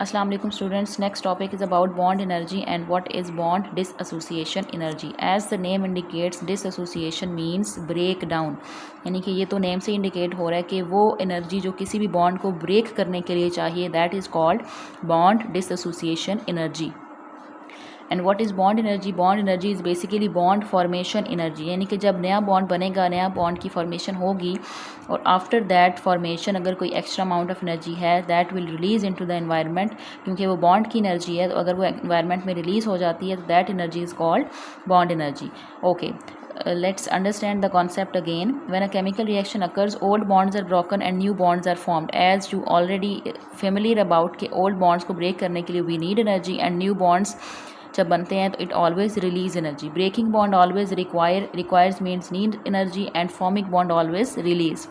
Assalamu alaikum students. Next topic is about bond energy and what is bond disassociation energy. As the name indicates, disassociation means break down. यानी कि ये तो name से indicate हो रहा है कि वो एनर्जी जो किसी भी बॉन्ड को ब्रेक करने के लिए चाहिए, that is called bond dissociation energy. And what is bond energy? Bond energy is basically bond formation energy. यानी कि जब नया बॉन्ड बनेगा, नया बॉन्ड की फॉर्मेशन होगी और आफ्टर दैट फॉर्मेशन अगर कोई एक्स्ट्रा अमाउंट ऑफ एनर्जी है, that will release into the environment. क्योंकि वो बॉन्ड की एनर्जी है, तो अगर वो एनवायरनमेंट में रिलीज़ हो जाती है तो that energy is called bond energy. Okay, let's understand the concept again. When a chemical reaction occurs, old bonds are broken and new bonds are formed. As you already familiar about कि old bonds को break करने के लिए we need energy and new bonds जब बनते हैं तो it always release energy. Breaking bond always requires means need energy and forming bond always release.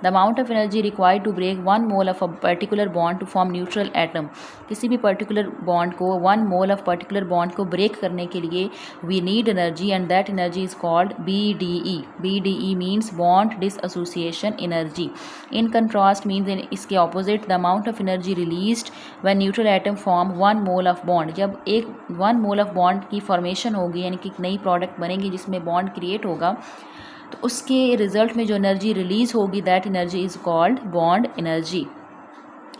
The amount of energy required to break 1 mole of a particular bond to form neutral atom. किसी भी particular bond को 1 mole of particular bond को break करने के लिए we need energy and that energy is called BDE. BDE means bond disassociation energy. In contrast means इसके opposite the amount of energy released when neutral atom form 1 mole of bond. जब एक 1 mole of bond की formation होगी, यानी कि नई product बनेगी जिसमें bond create होगा, तो उसके रिजल्ट में जो एनर्जी रिलीज़ होगी that energy is called bond energy.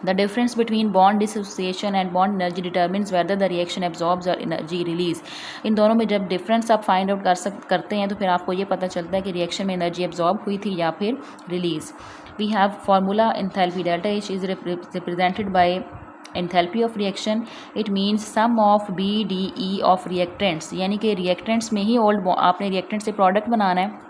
The difference between bond dissociation and bond energy determines whether the reaction absorbs और एनर्जी रिलीज. इन दोनों में जब डिफरेंस आप फाइंड आउट करते हैं तो फिर आपको ये पता चलता है कि रिएक्शन में एनर्जी एब्जॉर्ब हुई थी या फिर release. We have formula enthalpy. Delta H is represented by enthalpy of reaction. It means sum of BDE of reactants. यानी कि रिएक्टेंट्स में ही ओल्ड आपने रिएक्टेंट से प्रोडक्ट बनाना है,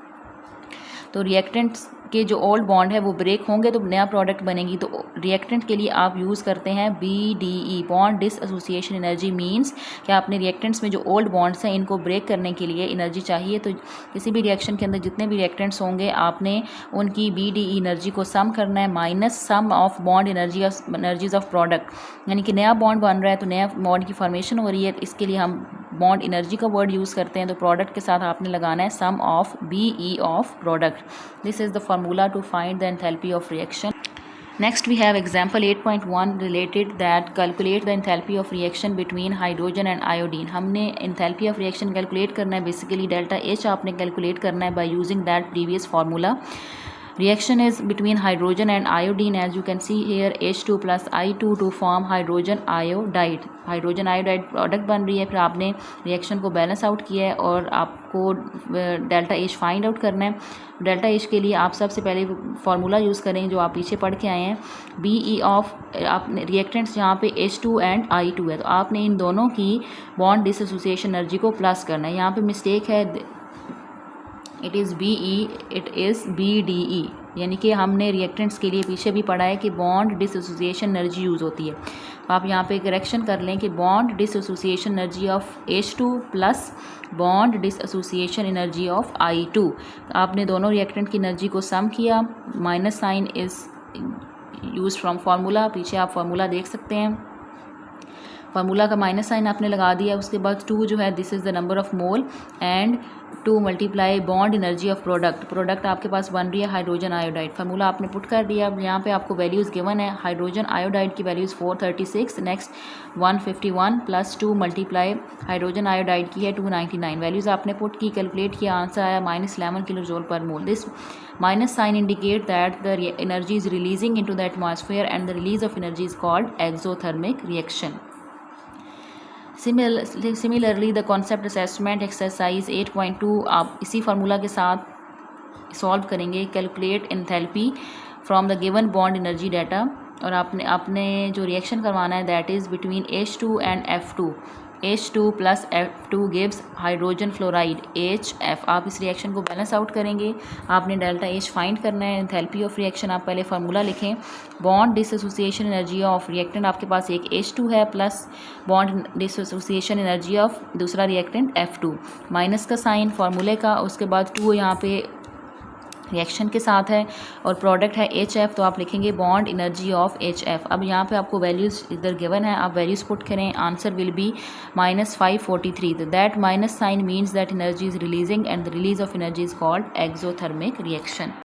तो रिएक्टेंट्स के जो ओल्ड बॉन्ड है वो ब्रेक होंगे तो नया प्रोडक्ट बनेगी. तो रिएक्टेंट के लिए आप यूज़ करते हैं BDE, bond dissociation energy. Means कि आपने रिएक्टेंट्स में जो ओल्ड बॉन्ड्स हैं इनको ब्रेक करने के लिए एनर्जी चाहिए. तो किसी भी रिएक्शन के अंदर जितने भी रिएक्टेंट्स होंगे आपने उनकी BDE एनर्जी को सम करना है minus sum of bond energies of product. यानी कि नया बॉन्ड बन रहा है तो नया बॉन्ड की फॉर्मेशन हो रही है, तो इसके लिए हम बॉन्ड एनर्जी का वर्ड यूज़ करते हैं. तो प्रोडक्ट के साथ आपने लगाना है sum of BE of product. This is the formula to find the enthalpy of reaction. Next we have example 8.1 related that calculate the enthalpy of reaction between hydrogen and iodine. हमने enthalpy of reaction calculate करना है. basically delta H आपने calculate करना है by using that previous formula. Reaction is between hydrogen and iodine. As you can see here, H2 plus I2 to form hydrogen iodide. Hydrogen iodide product बन रही है. फिर आपने रिएक्शन को balance out किया है और आपको डेल्टा एच फाइंड आउट करना है. डेल्टा एच के लिए आप सबसे पहले फार्मूला यूज़ करेंगे जो आप पीछे पढ़ के आए हैं. BE ऑफ आपने रिएक्टेंट्स जहाँ पे H2 एंड I2 है, तो आपने इन दोनों की बॉन्ड डिसएसोसिएशन एनर्जी को प्लस करना है. यहाँ पे मिस्टेक है, it is BE, it is BDE. यानी कि हमने रिएक्टेंट्स के लिए पीछे भी पढ़ा है कि बॉन्ड डिसएसोसिएशन एनर्जी यूज़ होती है. तो आप यहाँ पे करेक्शन कर लें कि bond dissociation energy of H2 plus bond dissociation energy of I2. आपने दोनों रिएक्टेंट की एनर्जी को सम किया. Minus sign is use from formula. पीछे आप फार्मूला देख सकते हैं. फार्मूला का माइनस साइन आपने लगा दिया. उसके बाद 2 जो है this is the number of mole and 2 multiply bond energy of product आपके पास बन रही है हाइड्रोजन आयोडाइड. फार्मूला आपने पुट कर दिया. यहाँ पे आपको वैल्यूज़ गिवन है. हाइड्रोजन आयोडाइड की values 436, next 151 plus 2 multiply hydrogen iodide की है 299. वैल्यूज़ आपने पुट की, कैलकुलेट किया, आंसर आया -11 kilojoule per mole. This minus sign indicate that the energy is releasing into the atmosphere and the release of energy is called exothermic reaction. Similarly, the concept assessment exercise 8.2 आप इसी formula के साथ solve करेंगे. Calculate enthalpy from the given bond energy data. और आपने जो reaction करवाना है that is between H2 and F2. H2 plus F2 gives hydrogen fluoride HF. आप इस रिएक्शन को बैलेंस आउट करेंगे. आपने डेल्टा H फाइंड करना है. एंथैल्पी ऑफ रिएक्शन आप पहले फार्मूला लिखें. Bond dissociation energy of reactant आपके पास एक H2 है plus bond dissociation energy of दूसरा रिएक्टेंट F2. माइनस का साइन फार्मूले का, उसके बाद 2 यहाँ पे रिएक्शन के साथ है और प्रोडक्ट है HF, तो आप लिखेंगे बॉन्ड एनर्जी ऑफ HF. अब यहाँ पे आपको वैल्यूज़ इधर गिवन है, आप वैल्यूज़ पुट करें. Answer will be -543. तो that minus sign means that energy is releasing and the release of energy is called exothermic reaction.